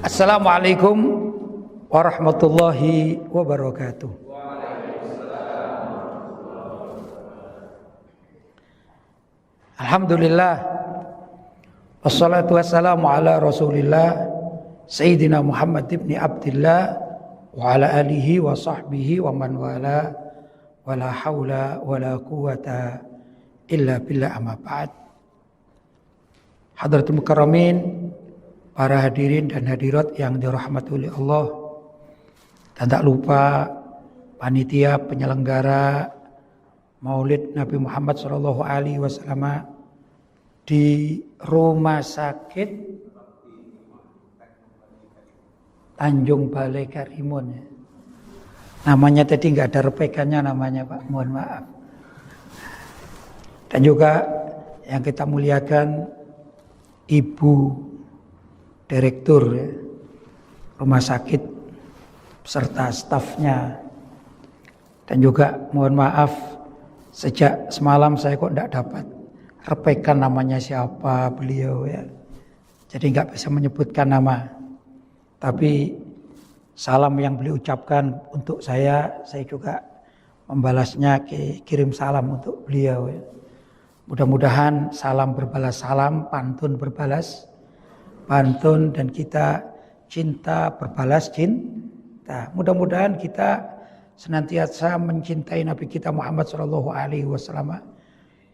Assalamualaikum warahmatullahi wabarakatuh. Alhamdulillah, wassalatu wassalamu ala rasulillah Sayyidina Muhammad ibn Abdillah wa ala alihi wa sahbihi wa man wala wa la hawla wa la quwata illa billah, amma ba'd. Hadratul mukarramin, para hadirin dan hadirat yang dirahmati oleh Allah, dan tak lupa panitia penyelenggara Maulid Nabi Muhammad SAW di Rumah Sakit Tanjung Balai Karimun. Namanya tadi nggak ada repekannya namanya, Pak. Mohon maaf. Dan juga yang kita muliakan Ibu Direktur Rumah Sakit beserta stafnya. Dan juga mohon maaf, sejak semalam saya kok tidak dapat repekan namanya siapa beliau ya. Jadi nggak bisa menyebutkan nama. Tapi salam yang beliau ucapkan untuk saya juga membalasnya, kirim salam untuk beliau ya. Mudah-mudahan salam berbalas salam, pantun berbalas pantun, dan kita cinta berbalas cinta. Mudah-mudahan kita senantiasa mencintai Nabi kita Muhammad SAW,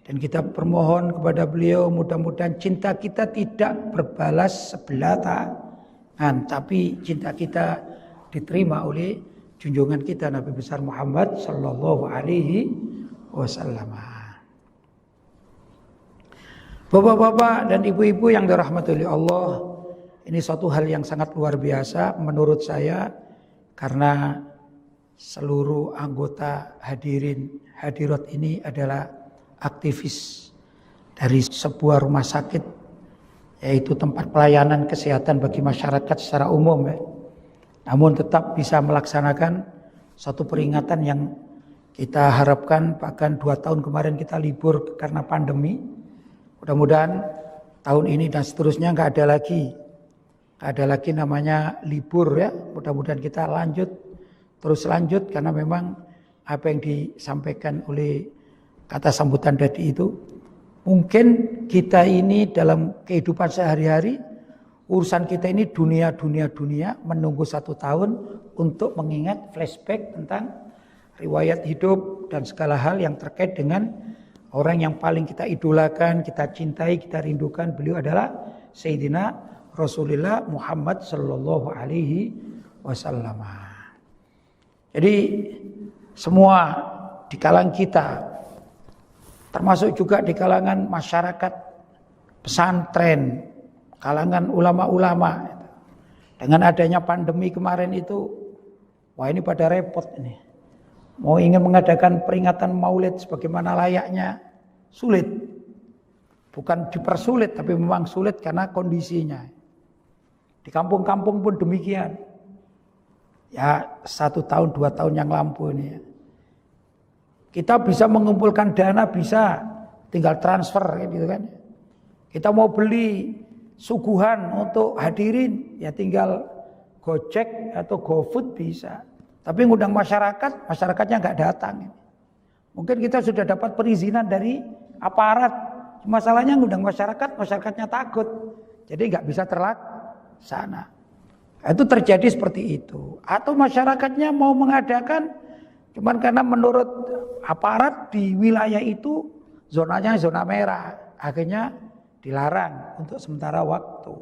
dan kita bermohon kepada beliau mudah-mudahan cinta kita tidak berbalas sebelah tangan, tapi cinta kita diterima oleh junjungan kita Nabi besar Muhammad SAW. Bapak-bapak dan ibu-ibu yang dirahmati oleh Allah, ini suatu hal yang sangat luar biasa menurut saya, karena seluruh anggota hadirat ini adalah aktivis dari sebuah rumah sakit, yaitu tempat pelayanan kesehatan bagi masyarakat secara umum ya. Namun tetap bisa melaksanakan satu peringatan yang kita harapkan, bahkan 2 tahun kemarin kita libur karena pandemi. Mudah-mudahan tahun ini dan seterusnya nggak ada lagi namanya libur ya. Mudah-mudahan kita terus lanjut, karena memang apa yang disampaikan oleh kata sambutan tadi itu, mungkin kita ini dalam kehidupan sehari-hari, urusan kita ini dunia menunggu 1 tahun untuk mengingat flashback tentang riwayat hidup dan segala hal yang terkait dengan orang yang paling kita idolakan, kita cintai, kita rindukan. Beliau adalah Sayyidina Rasulullah Muhammad sallallahu alaihi wasallam. Jadi semua di kalangan kita, termasuk juga di kalangan masyarakat pesantren, kalangan ulama-ulama, dengan adanya pandemi kemarin itu, wah ini pada repot ini. Mau ingin mengadakan peringatan maulid sebagaimana layaknya, sulit. Bukan dipersulit, tapi memang sulit karena kondisinya. Di kampung-kampung pun demikian. Ya 1 tahun 2 tahun yang lampau ini ya. Kita bisa mengumpulkan dana, bisa tinggal transfer gitu kan. Kita mau beli suguhan untuk hadirin, ya tinggal Gojek atau GoFood bisa. Tapi ngundang masyarakatnya nggak datang. Mungkin kita sudah dapat perizinan dari aparat. Masalahnya ngundang masyarakatnya takut. Jadi nggak bisa terlaksana. Itu terjadi seperti itu. Atau masyarakatnya mau mengadakan, cuman karena menurut aparat di wilayah itu zonanya zona merah. Akhirnya dilarang untuk sementara waktu.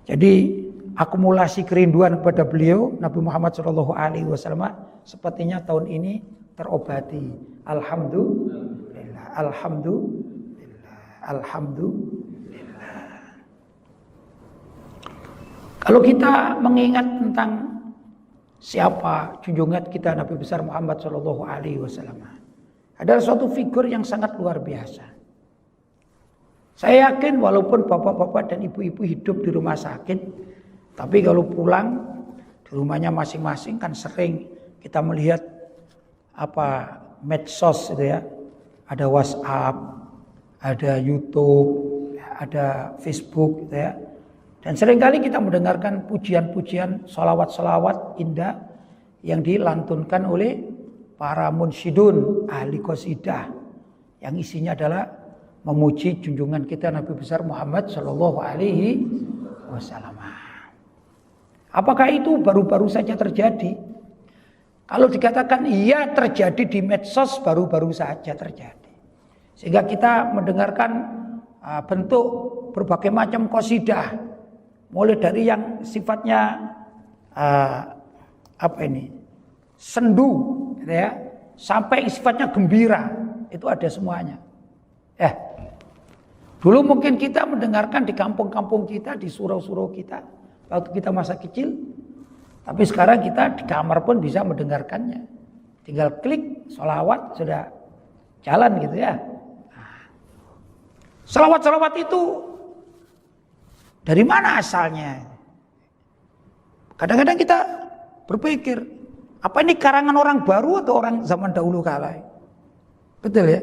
Jadi akumulasi kerinduan kepada beliau Nabi Muhammad SAW sepertinya tahun ini terobati. Alhamdulillah. Kalau kita mengingat tentang siapa junjungan kita Nabi besar Muhammad SAW, adalah suatu figur yang sangat luar biasa. Saya yakin walaupun bapak-bapak dan ibu-ibu hidup di rumah sakit, tapi kalau pulang di rumahnya masing-masing kan sering kita melihat medsos itu ya. Ada WhatsApp, ada YouTube, ada Facebook gitu ya. Dan seringkali kita mendengarkan pujian-pujian, salawat-salawat indah yang dilantunkan oleh para munsyidun, ahli qasidah, yang isinya adalah memuji junjungan kita Nabi besar Muhammad Shallallahu Alaihi Wasallam. Apakah itu baru-baru saja terjadi? Kalau dikatakan iya terjadi di medsos, baru-baru saja terjadi. Sehingga kita mendengarkan bentuk berbagai macam qasidah, mulai dari yang sifatnya sendu, gitu ya, sampai sifatnya gembira, itu ada semuanya. Dulu mungkin kita mendengarkan di kampung-kampung kita, di surau-surau kita, waktu kita masa kecil. Tapi sekarang kita di kamar pun bisa mendengarkannya. Tinggal klik sholawat sudah jalan gitu ya. Sholawat-sholawat itu dari mana asalnya? Kadang-kadang kita berpikir, apa ini karangan orang baru atau orang zaman dahulu kala? Betul ya?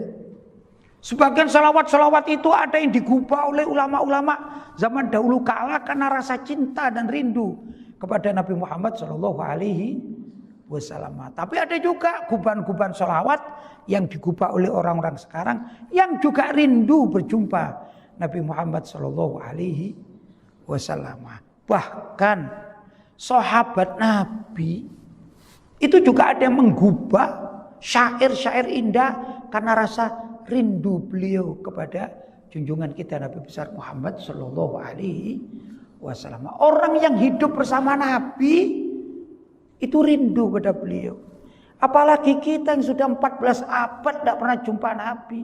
Sebagian sholawat-sholawat itu ada yang digubah oleh ulama-ulama zaman dahulu kala karena rasa cinta dan rindu kepada Nabi Muhammad Shallallahu Alaihi Wasallam. Tapi ada juga gubahan-gubahan sholawat yang digubah oleh orang-orang sekarang yang juga rindu berjumpa Nabi Muhammad Shallallahu Alaihi Wasallam. Bahkan sahabat Nabi itu juga ada yang menggubah syair-syair indah karena rasa rindu beliau kepada junjungan kita Nabi besar Muhammad Shallallahu Alaihi Wasallam. Orang yang hidup bersama Nabi itu rindu pada beliau. Apalagi kita yang sudah 14 abad tidak pernah jumpa Nabi.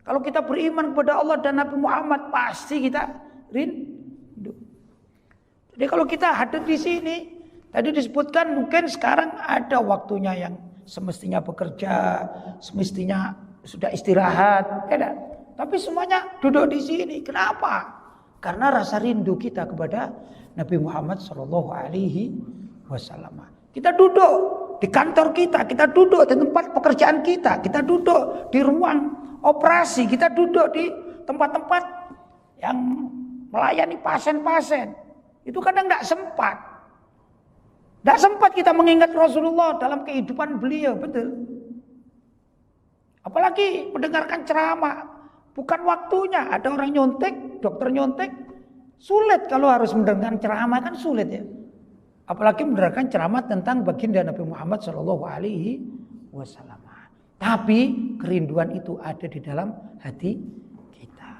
Kalau kita beriman kepada Allah dan Nabi Muhammad, pasti kita rindu. Jadi kalau kita hadir di sini, tadi disebutkan mungkin sekarang ada waktunya yang semestinya bekerja, semestinya sudah istirahat, tidak. Tapi semuanya duduk di sini. Kenapa? Karena rasa rindu kita kepada Nabi Muhammad Shallallahu Alaihi Wasallam. Kita duduk di kantor kita, kita duduk di tempat pekerjaan kita, kita duduk di ruang operasi, kita duduk di tempat-tempat yang melayani pasien-pasien. Itu kadang tidak sempat. Tidak sempat kita mengingat Rasulullah dalam kehidupan beliau, betul. Apalagi mendengarkan ceramah. Bukan waktunya, ada orang nyontek, dokter nyontek, sulit kalau harus mendengarkan ceramah, kan sulit ya. Apalagi mendengarkan ceramah tentang baginda Nabi Muhammad Shallallahu Alaihi Wasallam. Tapi kerinduan itu ada di dalam hati kita.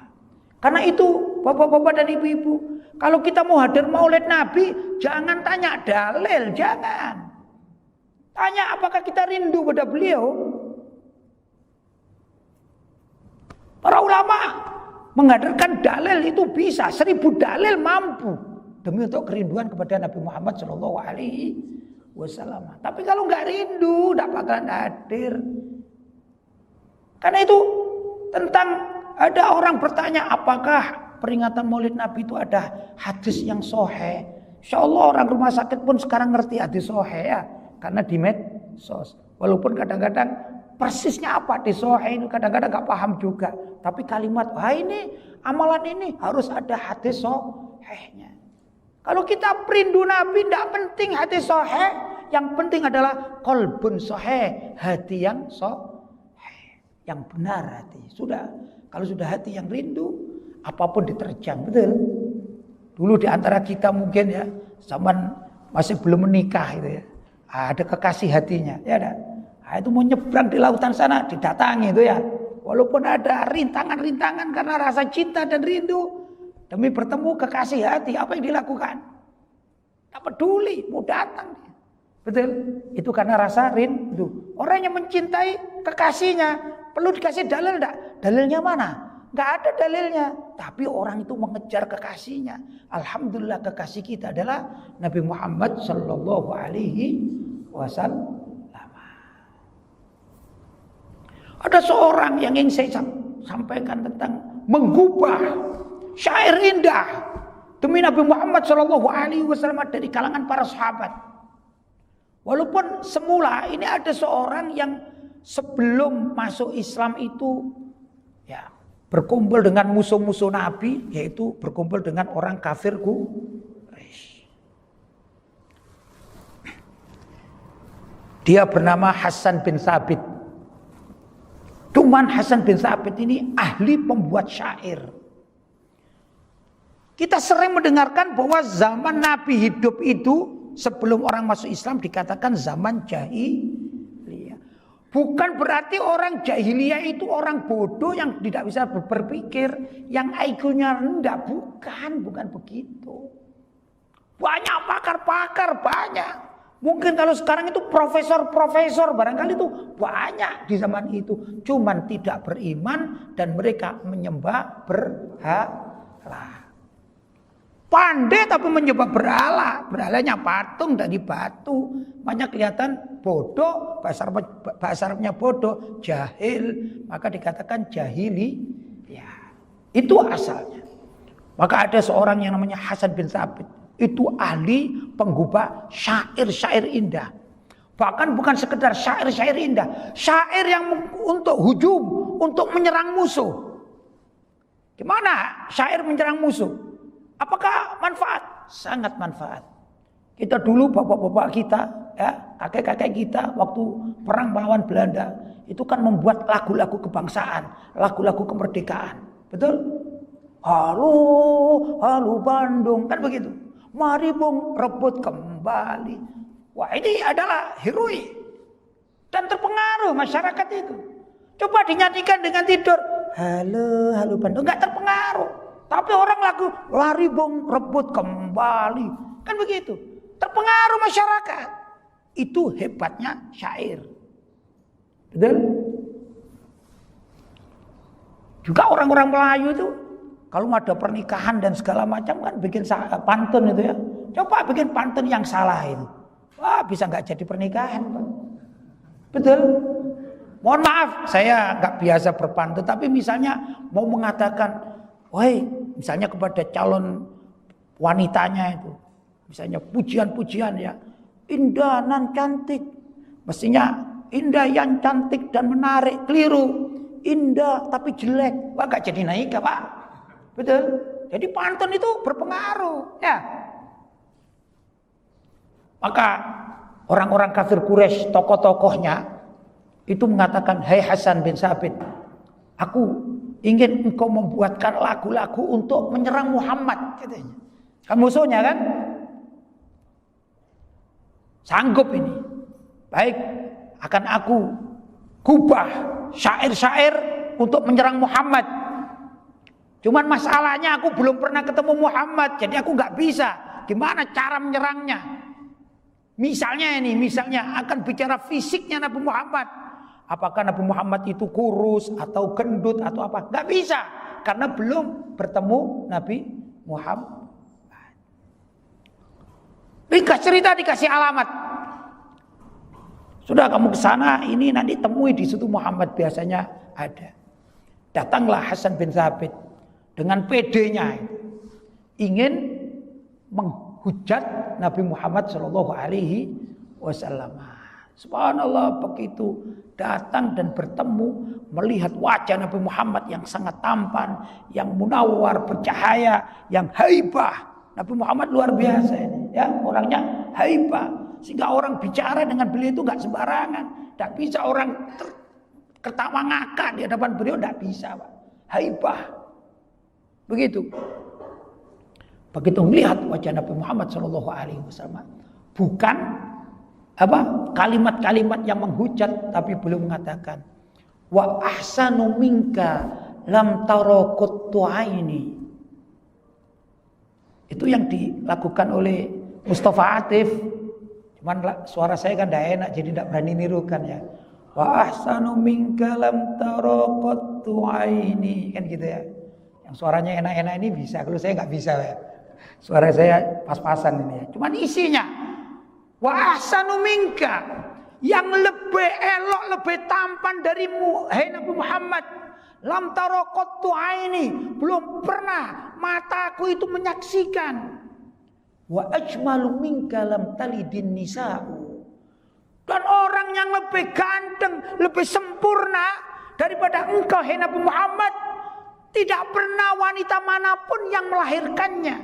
Karena itu bapak-bapak dan ibu-ibu, kalau kita mau hadir maulid Nabi, jangan tanya dalil, jangan. Tanya apakah kita rindu pada beliau. Para ulama menghadirkan dalil itu bisa, 1000 dalil mampu demi untuk kerinduan kepada Nabi Muhammad Shallallahu Alaihi Wasallam. Tapi kalau nggak rindu, nggak bakalan hadir. Karena itu tentang ada orang bertanya apakah peringatan Maulid Nabi itu ada hadis yang sahih. Insya Allah orang rumah sakit pun sekarang ngerti hadis sahih ya, karena di medsos. Walaupun kadang-kadang persisnya apa di sahih ini kadang-kadang nggak paham juga. Tapi kalimat, wah ini amalan ini harus ada hadis sahihnya. Kalau kita perindu Nabi, tidak penting hadis sahih, yang penting adalah qalbun sahih, hati yang sahih, yang benar hati. Sudah, kalau sudah hati yang rindu, apapun diterjang, betul. Dulu di antara kita mungkin ya, zaman masih belum menikah itu ya, ada kekasih hatinya, ya ada. Nah, itu mau nyebrang di lautan sana, didatangi itu ya. Walaupun ada rintangan-rintangan karena rasa cinta dan rindu. Demi bertemu kekasih hati, apa yang dilakukan? Tak peduli, mau datang. Betul? Itu karena rasa rindu. Orang yang mencintai kekasihnya, perlu dikasih dalil enggak? Dalilnya mana? Enggak ada dalilnya. Tapi orang itu mengejar kekasihnya. Alhamdulillah kekasih kita adalah Nabi Muhammad Sallallahu Alaihi Wasallam. Ada seorang yang ingin saya sampaikan tentang menggubah syair indah demi Nabi Muhammad Shallallahu Alaihi Wasallam dari kalangan para sahabat. Walaupun semula ini ada seorang yang sebelum masuk Islam itu ya berkumpul dengan musuh-musuh Nabi, yaitu berkumpul dengan orang kafir Quraisy. Dia bernama Hasan bin Thabit. Cuman Hasan bin Thabit ini ahli pembuat syair. Kita sering mendengarkan bahwa zaman Nabi hidup itu sebelum orang masuk Islam dikatakan zaman jahiliyah. Bukan berarti orang jahiliyah itu orang bodoh yang tidak bisa berpikir, yang IQ-nya rendah. Bukan begitu. Banyak pakar-pakar, banyak. Mungkin kalau sekarang itu profesor-profesor barangkali itu banyak di zaman itu. Cuman tidak beriman dan mereka menyembah berhala. Pandai tapi menyembah berhala. Berhalanya patung dari batu. Banyak kelihatan bodoh. Bahasa Arabnya bodoh. Jahil. Maka dikatakan jahili. Ya, itu asalnya. Maka ada seorang yang namanya Hasan bin Thabit. Itu ahli penggubah syair-syair indah. Bahkan bukan sekedar syair-syair indah. Syair yang untuk hujum. Untuk menyerang musuh. Gimana syair menyerang musuh? Apakah manfaat? Sangat manfaat. Kita dulu bapak-bapak kita, ya, kakek-kakek kita waktu perang melawan Belanda itu kan membuat lagu-lagu kebangsaan, lagu-lagu kemerdekaan. Betul? Halo, halo Bandung, kan begitu. Mari bung rebut kembali. Wah, ini adalah heroik dan terpengaruh masyarakat itu. Coba dinyanyikan dengan tidur. Halo, halo Bandung, enggak terpengaruh. Tapi orang lagu lari bung rebut kembali. Kan begitu. Terpengaruh masyarakat. Itu hebatnya syair. Betul? Juga orang-orang Melayu itu kalau ada pernikahan dan segala macam kan bikin pantun itu ya. Coba bikin pantun yang salah itu. Wah, bisa nggak jadi pernikahan, Pak. Betul? Mohon maaf, saya nggak biasa berpantun. Tapi misalnya mau mengatakan, wahai, misalnya kepada calon wanitanya itu, misalnya pujian-pujian ya, indah nan cantik, mestinya indah yang cantik dan menarik, keliru, indah tapi jelek, wah gak jadi naik ya Pak, betul? Jadi pantun itu berpengaruh, ya. Maka orang-orang kafir Quraisy, tokoh-tokohnya itu mengatakan, hai Hasan bin Thabit, aku ingin engkau membuatkan lagu-lagu untuk menyerang Muhammad, katanya. Kan musuhnya kan? Sanggup ini. Baik, akan aku gubah syair-syair untuk menyerang Muhammad. Cuman masalahnya aku belum pernah ketemu Muhammad, jadi aku nggak bisa. Gimana cara menyerangnya? Misalnya akan bicara fisiknya Nabi Muhammad. Apakah Nabi Muhammad itu kurus atau gendut atau apa? Gak bisa. Karena belum bertemu Nabi Muhammad. Ringkas cerita dikasih alamat. Sudah kamu ke sana, ini nanti temui di situ Muhammad biasanya ada. Datanglah Hasan bin Thabit dengan PD-nya. Ingin menghujat Nabi Muhammad SAW. Subhanallah, begitu datang dan bertemu, melihat wajah Nabi Muhammad yang sangat tampan, yang munawwar, bercahaya, yang haibah. Nabi Muhammad luar biasa ini, ya, orangnya haibah. Sehingga orang bicara dengan beliau itu enggak sembarangan. Enggak bisa orang tertawa ngakak di hadapan beliau, enggak bisa, Pak. Haibah. Begitu. Begitu melihat wajah Nabi Muhammad SAW, bukan kalimat-kalimat yang menghujat, tapi belum mengatakan wa ahsanu minka lam tara qattu aini. Itu yang dilakukan oleh Mustafa Atif. Cuman suara saya kan tidak enak, jadi tidak berani nirukan ya. Wa ahsanu minka lam tara qattu aini, kan gitu ya. Yang suaranya enak-enak ini bisa, kalau saya nggak bisa ya. Suara saya pas-pasan ini ya. Cuman isinya wa ahsanu minka, yang lebih elok, lebih tampan darimu, hai Nabi Muhammad. Lam tara qattu aini, belum pernah mataku itu menyaksikan. Wa ajmalu minka lam talidin nisa'u, dan orang yang lebih ganteng, lebih sempurna daripada engkau hai Nabi Muhammad, Tidak pernah wanita manapun yang melahirkannya.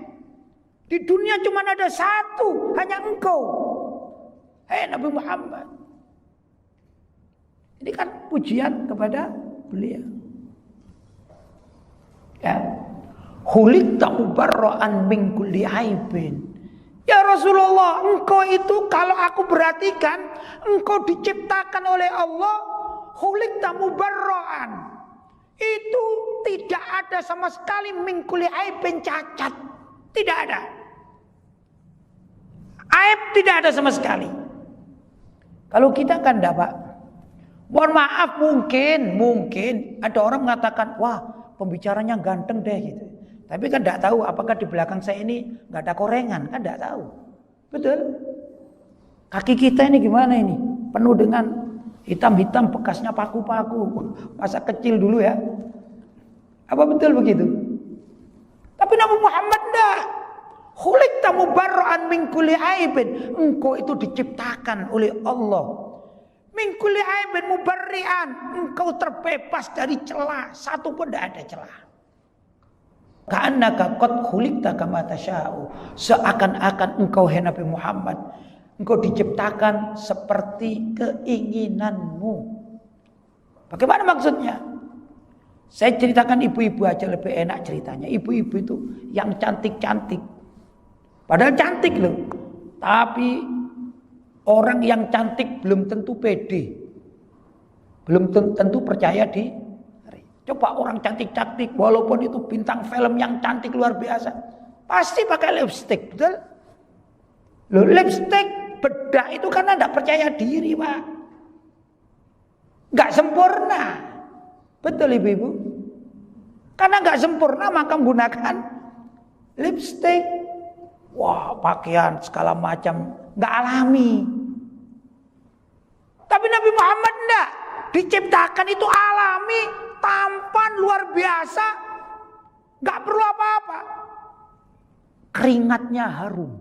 Di dunia cuma ada satu, hanya engkau. Hei Nabi Muhammad. Ini kan pujian kepada beliau. Ya. Khuliqta mubarra'an min kulli aibin. Ya Rasulullah, engkau itu kalau aku perhatikan, engkau diciptakan oleh Allah khuliqta mubarra'an. Itu tidak ada sama sekali min kulli aibin cacat. Tidak ada. Aib tidak ada sama sekali. Kalau kita kan enggak, Pak. Mohon maaf, mungkin ada orang mengatakan, wah pembicaranya ganteng deh gitu. Tapi kan tidak tahu apakah di belakang saya ini nggak ada korengan, kan tidak tahu. Betul? Kaki kita ini gimana ini? Penuh dengan hitam-hitam bekasnya paku-paku. Masa kecil dulu ya. Apa betul begitu? Tapi Nabi Muhammad enggak. Khuliqta mubarra'an min kulli aibin. Engkau itu diciptakan oleh Allah. Min kulli aibin mubarri'an. Engkau terbebas dari celah. Satu pun tidak ada celah. Ka'annaka qad khuliqta kama tasya'u. Seakan-akan engkau hai Nabi Muhammad, engkau diciptakan seperti keinginanmu. Bagaimana maksudnya? Saya ceritakan ibu-ibu aja lebih enak ceritanya. Ibu-ibu itu yang cantik-cantik. Padahal cantik loh. Tapi orang yang cantik belum tentu pede. Belum tentu percaya di. Coba orang cantik-cantik, walaupun itu bintang film yang cantik luar biasa, pasti pakai lipstick, betul? Loh, lipstick bedak itu karena tidak percaya diri, Pak. Nggak sempurna, betul ibu-ibu? Karena nggak sempurna maka menggunakan lipstick. Wah, pakaian segala macam nggak alami. Tapi Nabi Muhammad enggak, diciptakan itu alami. Tampan luar biasa, gak perlu apa-apa. Keringatnya harum.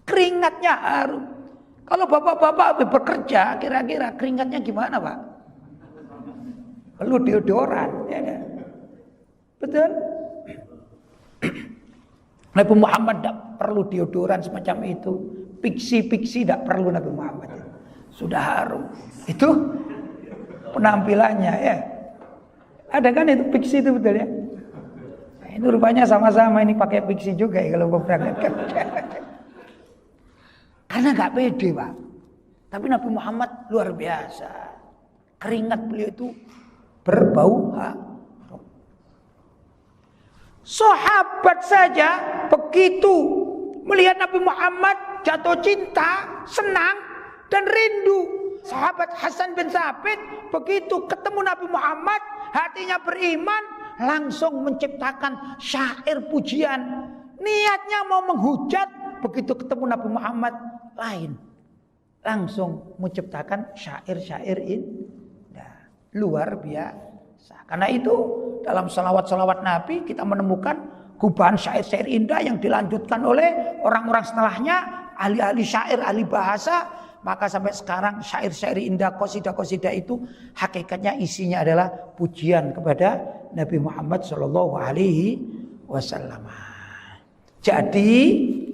Keringatnya harum. Kalau bapak-bapak bekerja, kira-kira keringatnya gimana, Pak? Perlu deodoran, ya kan? Betul? Nabi Muhammad tidak perlu deodoran semacam itu. Piksi-piksi tidak perlu Nabi Muhammad. Sudah harum. Itu penampilannya ya. Ada kan itu piksi itu betul ya. Nah, itu rupanya sama-sama ini pakai piksi juga ya kalau mau berangkat kerja. Karena nggak pede, Pak. Tapi Nabi Muhammad luar biasa. Keringat beliau itu berbau harum. Sahabat saja begitu melihat Nabi Muhammad jatuh cinta, senang dan rindu. Sahabat Hasan bin Thabit begitu ketemu Nabi Muhammad, hatinya beriman, langsung menciptakan syair pujian. Niatnya mau menghujat, begitu ketemu Nabi Muhammad lain. Langsung menciptakan syair-syair indah. Luar biasa. Karena itu dalam salawat-salawat Nabi kita menemukan gubahan syair-syair indah yang dilanjutkan oleh orang-orang setelahnya, ahli-ahli syair, ahli bahasa. Maka sampai sekarang syair-syair indah, qasidah-qasidah itu hakikatnya isinya adalah pujian kepada Nabi Muhammad SAW. Jadi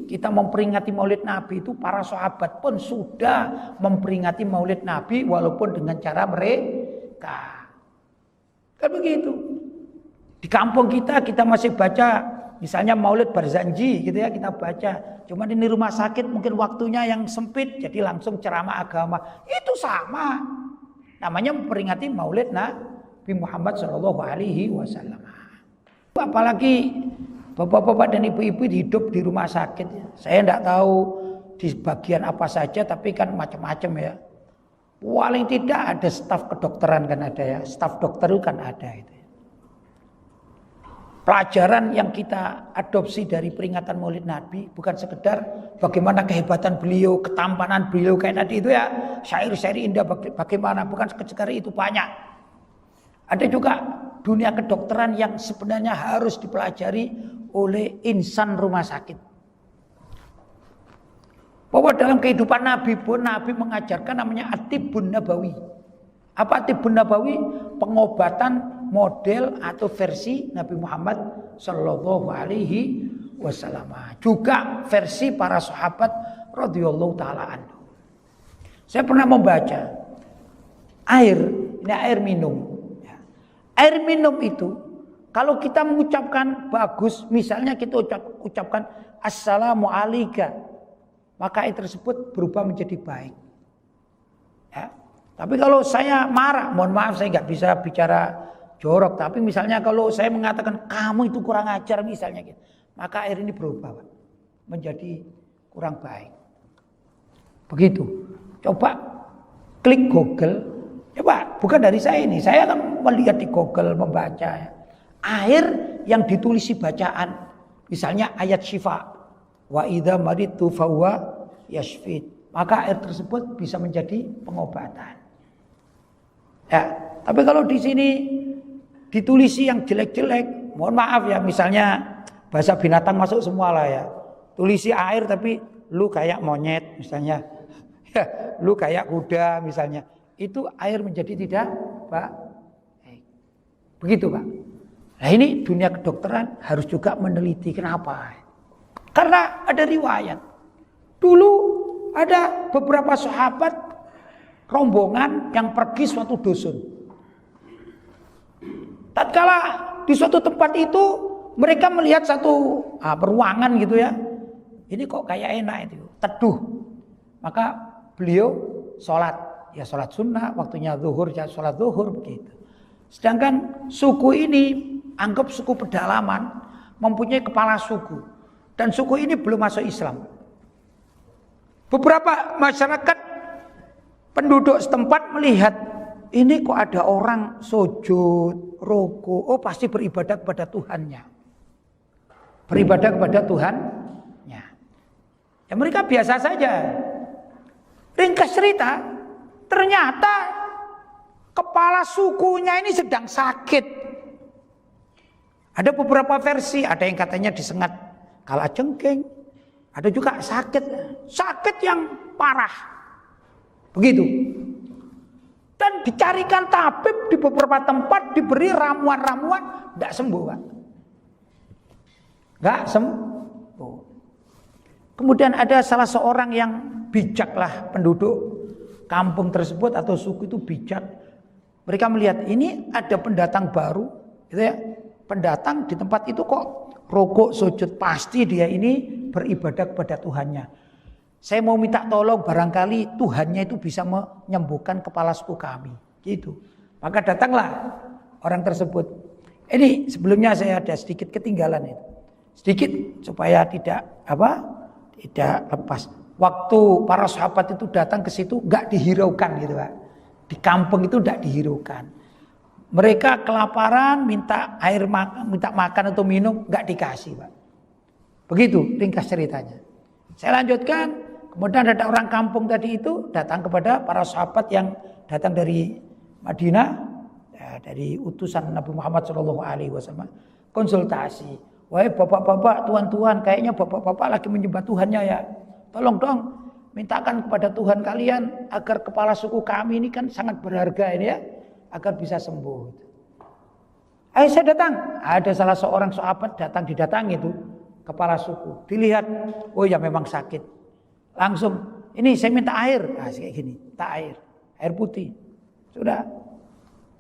kita memperingati Maulid Nabi itu, para sahabat pun sudah memperingati Maulid Nabi walaupun dengan cara mereka. Kan begitu. Di kampung kita masih baca. Misalnya Maulid Barzanji gitu ya, kita baca. Cuman ini rumah sakit mungkin waktunya yang sempit, jadi langsung ceramah agama. Itu sama. Namanya memperingati Maulid Nabi Muhammad SAW. Apalagi bapak-bapak dan ibu-ibu hidup di rumah sakit. Saya tidak tahu di bagian apa saja, tapi kan macam-macam ya. Paling tidak ada staf kedokteran kan ada ya. Staf dokter itu kan ada itu. Pelajaran yang kita adopsi dari peringatan Maulid Nabi bukan sekedar bagaimana kehebatan beliau, ketampanan beliau kayak tadi itu ya, syair-syair indah bagaimana, bukan sekedar itu, banyak. Ada juga dunia kedokteran yang sebenarnya harus dipelajari oleh insan rumah sakit. Bahwa dalam kehidupan Nabi pun Nabi mengajarkan namanya at-tibbun nabawi. Apa at-tibbun nabawi? Pengobatan model atau versi Nabi Muhammad Shallallahu Alaihi Wasallam. Juga versi para sahabat radhiyallahu taala anhu. Saya pernah membaca air, ini air minum. Air minum itu kalau kita mengucapkan bagus, misalnya kita ucapkan assalamu alayka, maka air tersebut berubah menjadi baik. Ya. Tapi kalau saya marah, mohon maaf saya nggak bisa bicara jorok, tapi misalnya kalau saya mengatakan kamu itu kurang ajar misalnya gitu, maka air ini berubah Pak, menjadi kurang baik. Begitu. Coba klik Google, coba bukan dari saya ini, saya kan melihat di Google membaca ya. Air yang ditulisi bacaan, misalnya ayat syifa, wa idza maritu fahuwa yashfid, maka air tersebut bisa menjadi pengobatan. Ya, tapi kalau di sini ditulisi yang jelek-jelek, mohon maaf ya, misalnya bahasa binatang masuk semua lah ya. Tulisi air tapi lu kayak monyet misalnya. Ya, lu kayak kuda misalnya. Itu air menjadi tidak baik. Begitu Pak. Nah ini dunia kedokteran harus juga meneliti kenapa. Karena ada riwayat. Dulu ada beberapa sahabat rombongan yang pergi suatu dusun. Tatkala di suatu tempat itu mereka melihat satu ruangan gitu ya. Ini kok kayak enak itu, teduh. Maka beliau sholat, ya sholat sunnah, waktunya zuhur, ya sholat zuhur begitu. Sedangkan suku ini anggap suku pedalaman, mempunyai kepala suku, dan suku ini belum masuk Islam. Beberapa masyarakat penduduk setempat melihat ini kok ada orang sujud, ruku, oh pasti beribadah kepada Tuhannya. Beribadah kepada Tuhannya. Ya mereka biasa saja. Ringkas cerita, ternyata kepala sukunya ini sedang sakit. Ada beberapa versi, ada yang katanya disengat kalajengking, ada juga sakit yang parah. Begitu. Dan dicarikan tabib di beberapa tempat, diberi ramuan-ramuan, tidak sembuh Pak. Tidak sembuh. Kemudian ada salah seorang yang bijak lah, penduduk kampung tersebut atau suku itu bijak. Mereka melihat ini ada pendatang baru, gitu ya. Pendatang di tempat itu kok rukuk sujud, pasti dia ini beribadah kepada Tuhannya. Saya mau minta tolong, barangkali Tuhannya itu bisa menyembuhkan kepala suku kami, gitu. Maka datanglah orang tersebut. Ini sebelumnya saya ada sedikit ketinggalan itu, sedikit supaya tidak lepas. Waktu para sahabat itu datang ke situ nggak dihiraukan gitu Pak. Di kampung itu nggak dihiraukan. Mereka kelaparan, minta makan atau minum, nggak dikasih Pak. Begitu ringkas ceritanya. Saya lanjutkan. Kemudian ada orang kampung tadi itu datang kepada para sahabat yang datang dari Madinah, ya, dari utusan Nabi Muhammad SAW, konsultasi. Wahai bapak-bapak, tuan-tuan, kayaknya bapak-bapak lagi menyembah Tuhannya ya. Tolong dong, mintakan kepada Tuhan kalian agar kepala suku kami ini kan sangat berharga ini ya, agar bisa sembuh. Ayo saya datang, ada salah seorang sahabat didatangi itu kepala suku. Dilihat, oh ya memang sakit. Langsung, ini saya minta air. Nah, kayak gini, minta air putih. Sudah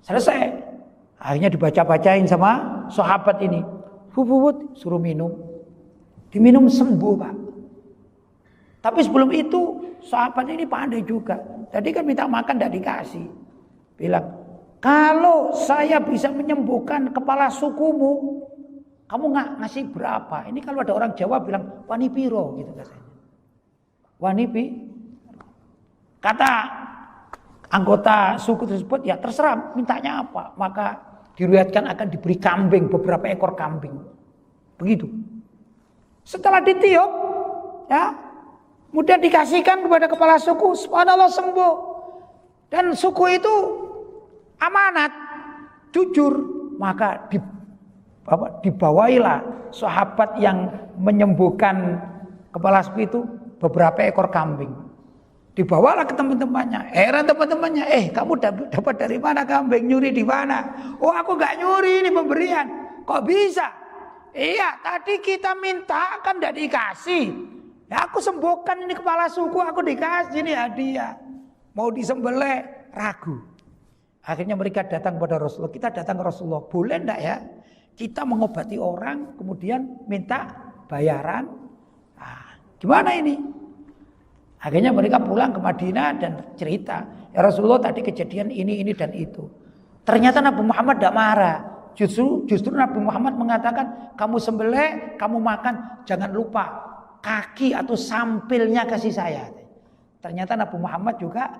selesai. Akhirnya dibaca-bacain sama sahabat ini. Suruh minum. Diminum sembuh Pak. Tapi sebelum itu sahabat ini pandai juga. Tadi kan minta makan tidak dikasih. Bilang, kalau saya bisa menyembuhkan kepala sukumu, kamu nggak ngasih berapa? Ini kalau ada orang Jawa bilang wani piro gitu katanya. Wanipi, kata anggota suku tersebut, ya terserah mintanya apa. Maka diriwayatkan akan diberi kambing, beberapa ekor kambing. Begitu. Setelah ditiup, ya, kemudian dikasihkan kepada kepala suku, subhanallah sembuh. Dan suku itu amanat, jujur. Maka dibawailah sahabat yang menyembuhkan kepala suku itu beberapa ekor kambing. Dibawalah ke teman-temannya. Heran teman-temannya, kamu dapat dari mana kambing? Nyuri di mana? Oh, aku nggak nyuri, ini pemberian. Kok bisa? Iya, tadi kita minta kan tidak dikasih. Ya aku sembuhkan ini kepala suku, aku dikasih ini hadiah. Mau disembelih, ragu. Akhirnya mereka datang kepada Rasulullah. Kita datang ke Rasulullah, boleh enggak ya? Kita mengobati orang, kemudian minta bayaran. Nah, gimana ini? Akhirnya mereka pulang ke Madinah dan cerita, ya Rasulullah tadi kejadian ini dan itu. Ternyata Nabi Muhammad tidak marah. Justru Nabi Muhammad mengatakan, kamu sembelih, kamu makan, jangan lupa kaki atau sampilnya kasih saya. Ternyata Nabi Muhammad juga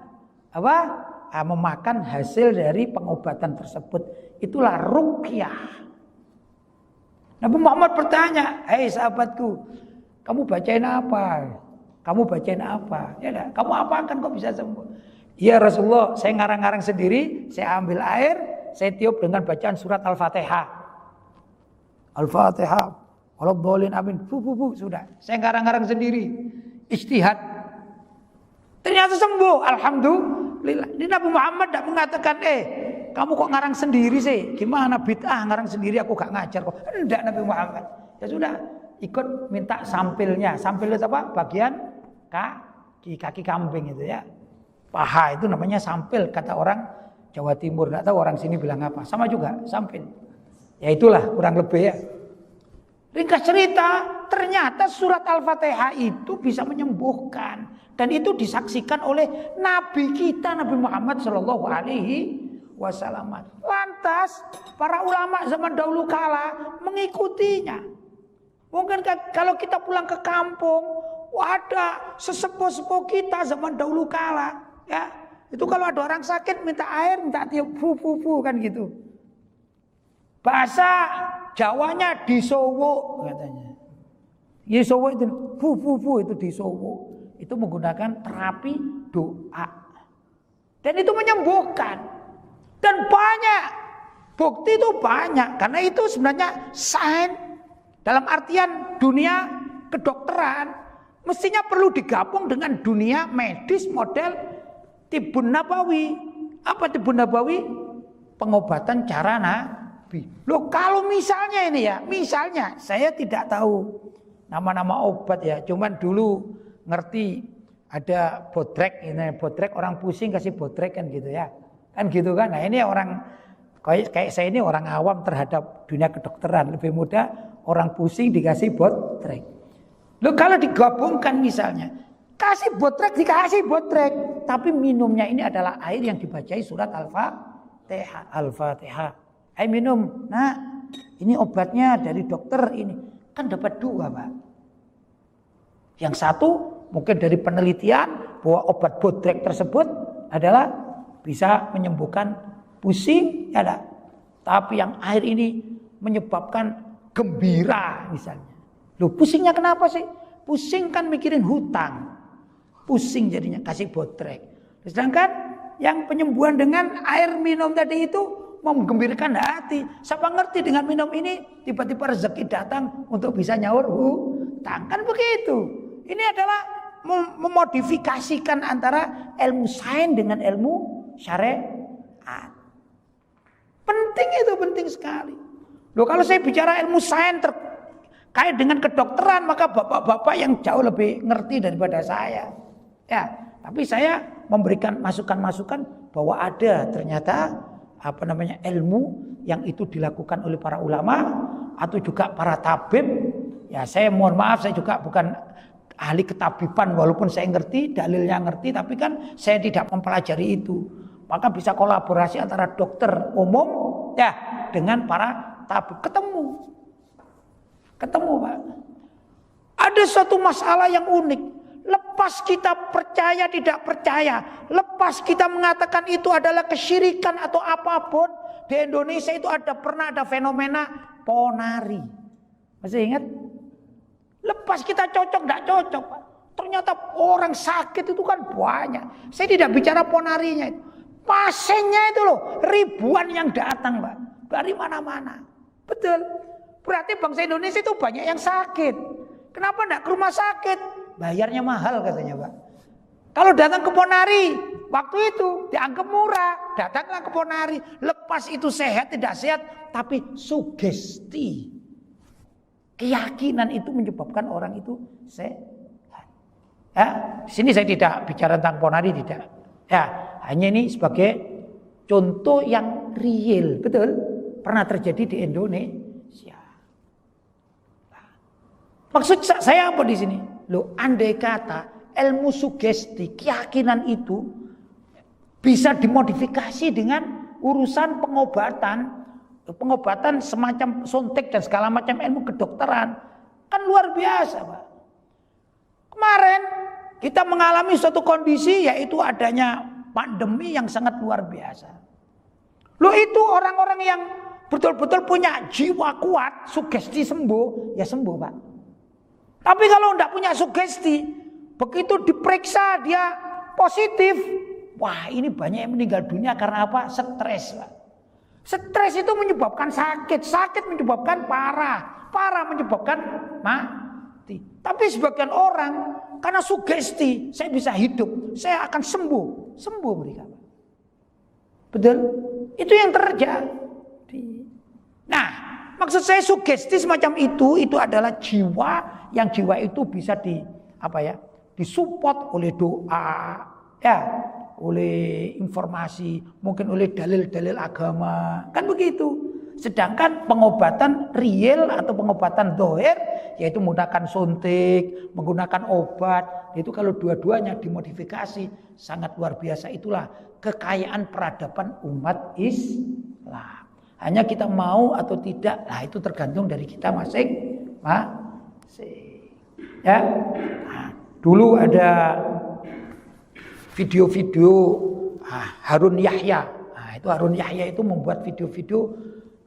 memakan hasil dari pengobatan tersebut. Itulah ruqyah. Nabi Muhammad bertanya, hei sahabatku, kamu bacain apa? Kamu bacain apa? Ya dah, kamu apakan kok bisa sembuh? Ya Rasulullah, saya ngarang-ngarang sendiri, saya ambil air, saya tiup dengan bacaan surat Al-Fatihah. Al-Fatihah. Waladhdallin amin. Sudah. Saya ngarang-ngarang sendiri. Ijtihad. Ternyata sembuh. Alhamdulillah. Ini Nabi Muhammad tidak mengatakan, kamu kok ngarang sendiri sih? Gimana bid'ah ngarang sendiri, aku gak ngajar kok. Tidak Nabi Muhammad. Ya sudah, ikut minta sampilnya. Sampil itu apa? Bagian kaki kambing itu ya. Paha itu namanya sampil, kata orang Jawa Timur. Nggak tahu orang sini bilang apa. Sama juga, sampil. Ya itulah kurang lebih ya. Ringkas cerita, ternyata surat Al-Fatihah itu bisa menyembuhkan. Dan itu disaksikan oleh Nabi kita, Nabi Muhammad Shallallahu Alaihi Wasallam. Lantas para ulama zaman dahulu kala mengikutinya. Mungkin kalau kita pulang ke kampung, ada sesepuh-sepuh kita zaman dahulu kala, ya itu kalau ada orang sakit minta air, minta tiup kan gitu. Bahasa Jawanya disowo katanya. Disowo itu itu disowo. Itu menggunakan terapi doa. Dan itu menyembuhkan. Dan banyak. Bukti itu banyak. Karena itu sebenarnya sains. Dalam artian dunia kedokteran. Mestinya perlu digabung dengan dunia medis model Tibun Nabawi. Apa Tibun Nabawi? Pengobatan cara Nabi. Loh kalau misalnya ini ya. Misalnya saya tidak tahu nama-nama obat ya. Cuman dulu ngerti ada botrek, ini botrek orang pusing kasih botrek kan gitu ya, kan gitu kan. Nah ini orang kayak saya ini orang awam terhadap dunia kedokteran, lebih mudah orang pusing dikasih botrek. Loh kalau digabungkan misalnya kasih botrek dikasih botrek, tapi minumnya ini adalah air yang dibacai surat Al-Fatihah. Ayo minum, nah ini obatnya dari dokter ini kan dapat dua Pak. Yang satu mungkin dari penelitian bahwa obat botrek tersebut adalah bisa menyembuhkan pusing, ya dah. Tapi yang air ini menyebabkan gembira misalnya. Loh pusingnya kenapa sih? Pusing kan mikirin hutang. Pusing jadinya kasih botrek. Sedangkan yang penyembuhan dengan air minum tadi itu menggembirakan hati. Siapa ngerti dengan minum ini tiba-tiba rezeki datang untuk bisa nyaur hutang. Kan begitu. Ini adalah memodifikasikan antara ilmu sains dengan ilmu syariat. Penting itu, penting sekali. Loh kalau saya bicara ilmu sains terkait dengan kedokteran, maka bapak-bapak yang jauh lebih ngerti daripada saya. Ya, tapi saya memberikan masukan-masukan bahwa ada ternyata ilmu yang itu dilakukan oleh para ulama atau juga para tabib. Ya, saya mohon maaf, saya juga bukan ahli ketabiban, walaupun saya ngerti, dalilnya ngerti, tapi kan saya tidak mempelajari itu. Maka bisa kolaborasi antara dokter umum ya dengan para tabib. Ketemu Pak. Ada suatu masalah yang unik. Lepas kita percaya tidak percaya, lepas kita mengatakan itu adalah kesyirikan atau apapun, di Indonesia itu pernah ada fenomena ponari. Masih ingat? Lepas kita cocok, tidak cocok Pak. Ternyata orang sakit itu kan banyak. Saya tidak bicara ponarinya itu. Pasiennya itu loh, ribuan yang datang Pak. Dari mana-mana. Betul. Berarti bangsa Indonesia itu banyak yang sakit. Kenapa tidak ke rumah sakit? Bayarnya mahal katanya Pak. Kalau datang ke Ponari, waktu itu dianggap murah. Datanglah ke Ponari. Lepas itu sehat, tidak sehat. Tapi sugesti. Keyakinan itu menyebabkan orang itu sehat. Ya, di sini saya tidak bicara tentang Ponari, tidak. Ya, hanya ini sebagai contoh yang real. Betul? Pernah terjadi di Indonesia. Maksud saya apa di sini? Loh, andai kata ilmu sugesti, keyakinan itu bisa dimodifikasi dengan urusan pengobatan semacam suntik dan segala macam ilmu kedokteran, kan luar biasa, Pak. Kemarin kita mengalami suatu kondisi yaitu adanya pandemi yang sangat luar biasa. Loh, itu orang-orang yang betul-betul punya jiwa kuat, sugesti sembuh, ya sembuh, Pak. Tapi kalau tidak punya sugesti, begitu diperiksa dia positif, wah ini banyak yang meninggal dunia karena apa? Stres, Pak. Stres itu menyebabkan sakit, sakit menyebabkan parah, parah menyebabkan mati. Tapi sebagian orang karena sugesti, saya bisa hidup, saya akan sembuh, sembuh mereka. Betul? Itu yang terjadi. Nah, maksud saya sugesti semacam itu adalah jiwa, yang jiwa itu bisa disupport oleh doa, ya, oleh informasi, mungkin oleh dalil-dalil agama, kan begitu. Sedangkan pengobatan real atau pengobatan dohir, yaitu menggunakan suntik, menggunakan obat, itu kalau dua-duanya dimodifikasi sangat luar biasa. Itulah kekayaan peradaban umat Islam. Hanya kita mau atau tidak, nah itu tergantung dari kita masing-masing. Ya, nah, dulu ada video-video Harun Yahya. Nah, itu Harun Yahya itu membuat video-video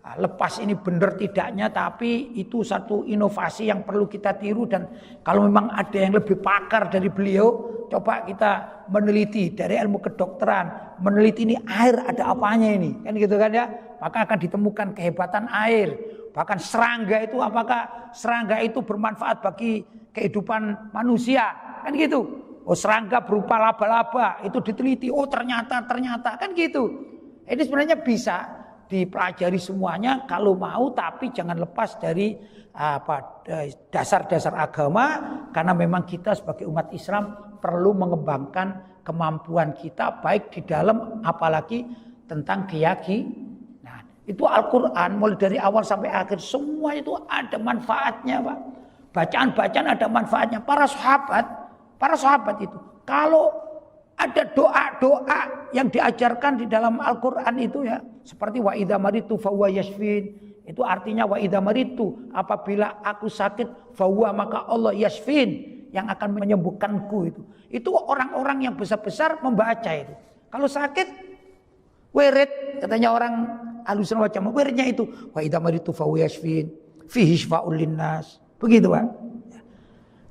lepas ini benar tidaknya, tapi itu satu inovasi yang perlu kita tiru. Dan kalau memang ada yang lebih pakar dari beliau, coba kita meneliti dari ilmu kedokteran, meneliti ini air ada apanya ini, kan gitu kan ya, maka akan ditemukan kehebatan air. Bahkan serangga itu, apakah serangga itu bermanfaat bagi kehidupan manusia, kan gitu. Oh, serangga berupa laba-laba itu diteliti, oh ternyata kan gitu. Ini sebenarnya bisa dipelajari semuanya kalau mau, tapi jangan lepas dari dasar-dasar agama, karena memang kita sebagai umat Islam perlu mengembangkan kemampuan kita baik di dalam apalagi tentang keyakinan. Nah, itu Al-Qur'an mulai dari awal sampai akhir semua itu ada manfaatnya, Pak. Bacaan-bacaan ada manfaatnya. Para sahabat itu kalau ada doa-doa yang diajarkan di dalam Al-Qur'an itu ya, seperti wa idza maritu fa huwa yashfin. Itu artinya wa idza maritu, apabila aku sakit, fa huwa, maka Allah yashfin, yang akan menyembuhkanku itu. Itu orang-orang yang besar-besar membaca itu. Kalau sakit wirid, katanya orang Ahlussunnah wal Jamaah, wiridnya itu wa idza maritu fa huwa yashfin, fihi syifa'ul linnas. Begitu, Pak.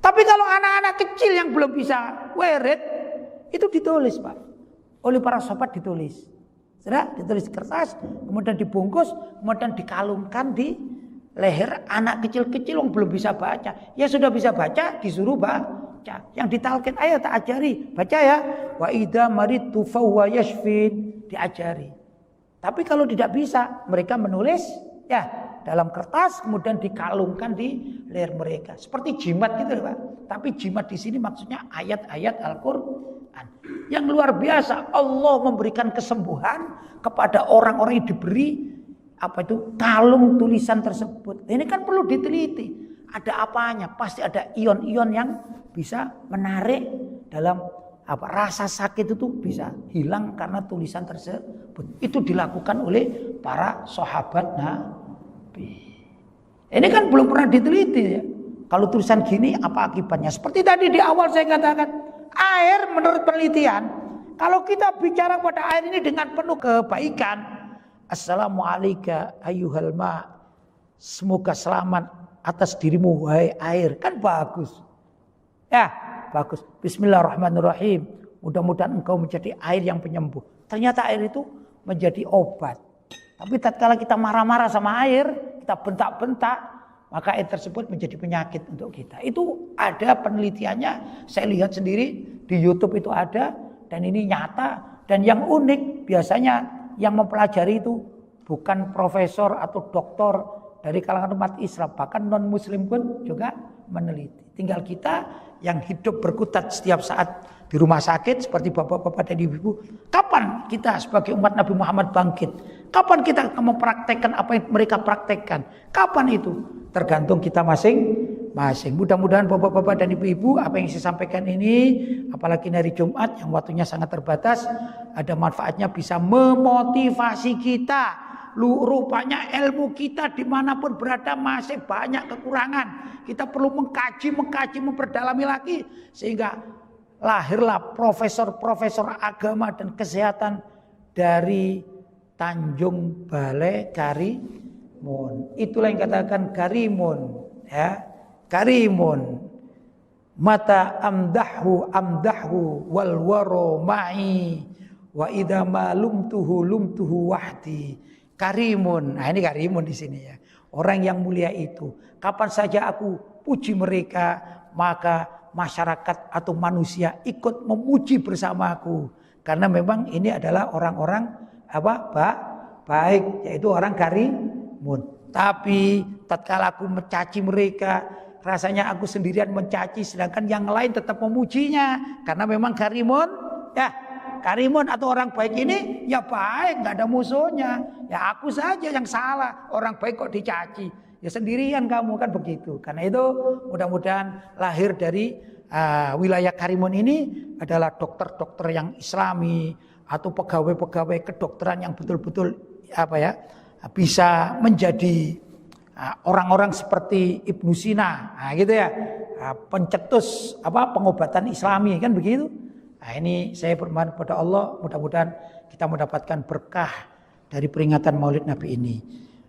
Tapi kalau anak-anak kecil yang belum bisa wirid, itu ditulis, Pak. Oleh para sahabat ditulis. Sudah ditulis di kertas, kemudian dibungkus, kemudian dikalungkan di leher anak kecil-kecil yang belum bisa baca. Ya sudah bisa baca, disuruh baca. Yang ditalkin, ayo tak ajari, baca ya. Wa idza maritu fa huwa yashfin, diajari. Tapi kalau tidak bisa, mereka menulis ya dalam kertas, kemudian dikalungkan di leher mereka. Seperti jimat gitu, Pak. Tapi jimat di sini maksudnya ayat-ayat Al-Qur'an. Yang luar biasa, Allah memberikan kesembuhan kepada orang-orang yang diberi kalung tulisan tersebut. Ini kan perlu diteliti. Ada apanya? Pasti ada ion-ion yang bisa menarik dalam rasa sakit itu bisa hilang karena tulisan tersebut. Itu dilakukan oleh para sahabat Nabi. Ini kan belum pernah diteliti ya. Kalau tulisan gini apa akibatnya? Seperti tadi di awal saya katakan, air menurut penelitian, kalau kita bicara pada air ini dengan penuh kebaikan, assalamualaikum ayyuhal ma, semoga selamat atas dirimu wahai air, kan bagus. Ya, bagus. Bismillahirrahmanirrahim. Mudah-mudahan engkau menjadi air yang penyembuh. Ternyata air itu menjadi obat. Tapi tatkala kita marah-marah sama air, kita bentak-bentak, maka air tersebut menjadi penyakit untuk kita. Itu ada penelitiannya, saya lihat sendiri di di YouTube itu ada dan ini nyata. Dan yang unik biasanya yang mempelajari itu bukan profesor atau doktor dari kalangan umat Islam, bahkan non muslim pun juga meneliti. Tinggal kita yang hidup berkutat setiap saat di rumah sakit seperti bapak-bapak dan ibu-ibu, kapan kita sebagai umat Nabi Muhammad bangkit? Kapan kita akan mempraktekkan apa yang mereka praktekkan? Kapan itu? Tergantung kita masing-masing. Mudah-mudahan bapak-bapak dan ibu-ibu apa yang saya sampaikan ini, apalagi hari Jumat yang waktunya sangat terbatas, ada manfaatnya, bisa memotivasi kita. Rupanya ilmu kita dimanapun berada masih banyak kekurangan. Kita perlu mengkaji, memperdalami lagi. Sehingga lahirlah profesor-profesor agama dan kesehatan dari Tanjung Balai Karimun. Itulah yang katakan Karimun. Ya, Karimun. Mata amdahu wal waro ma'i wa idza ma lumtuhu wahdi. Karimun. Nah, ini Karimun di sini ya. Orang yang mulia itu. Kapan saja aku puji mereka, maka masyarakat atau manusia ikut memuji bersamaku. Karena memang ini adalah orang-orang baik, yaitu orang Karimun. Tapi tatkala aku mencaci mereka, rasanya aku sendirian mencaci, sedangkan yang lain tetap memujinya. Karena memang Karimun, ya Karimun atau orang baik ini ya baik, nggak ada musuhnya. Ya aku saja yang salah, orang baik kok dicaci. Ya sendirian kamu, kan begitu. Karena itu mudah-mudahan lahir dari wilayah Karimun ini adalah dokter-dokter yang Islami atau pegawai-pegawai kedokteran yang betul-betul bisa menjadi orang-orang seperti Ibnu Sina, gitu ya, pencetus pengobatan Islami, kan begitu. Nah, ini saya bermohon kepada Allah, mudah-mudahan kita mendapatkan berkah dari peringatan Maulid Nabi ini.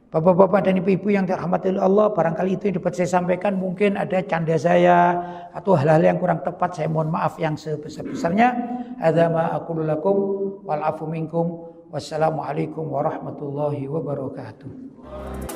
Bapak-bapak dan ibu-ibu yang dirahmati Allah, barangkali itu yang dapat saya sampaikan. Mungkin ada canda saya atau hal-hal yang kurang tepat, saya mohon maaf yang sebesar-besarnya. Hadza ma aqulu lakum wal afu minkum. Wassalamualaikum warahmatullahi wabarakatuh.